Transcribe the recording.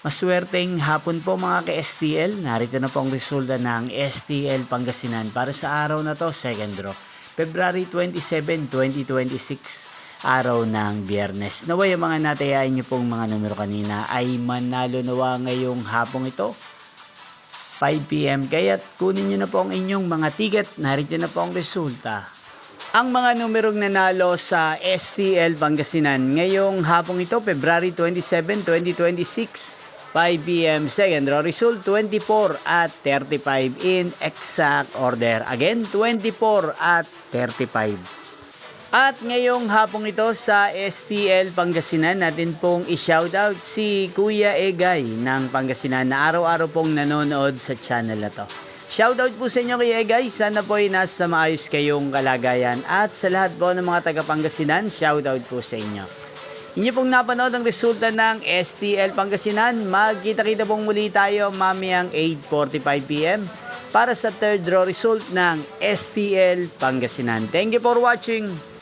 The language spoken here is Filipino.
Maswerteng hapon po mga ka-STL. Narito na po ang resulta ng STL Pangasinan para sa araw na to, second draw. February 27, 2026, araw ng Biyernes. Naway ang mga natayain niyo pong mga numero kanina ay manalo nawa ngayong hapong ito, 5 PM. Kaya't kunin niyo na po ang inyong mga ticket. Narito na po ang resulta. Ang mga numerong nanalo sa STL Pangasinan ngayong hapong ito, February 27, 2026, 5 PM, second draw result 24 at 35 in exact order. Again, 24 at 35. At ngayong hapong ito sa STL Pangasinan, natin pong i-shoutout si Kuya Egay ng Pangasinan na araw-araw pong nanonood sa channel na to. Shoutout po sa inyo Kuya Egay, sana po ay nasa maayos kayong kalagayan. At sa lahat po ng mga taga Pangasinan, shoutout po sa inyo. Inyo pong napanood ang resulta ng STL Pangasinan. Magkita-kita pong muli tayo mamayang 8:45 PM para sa third draw result ng STL Pangasinan. Thank you for watching.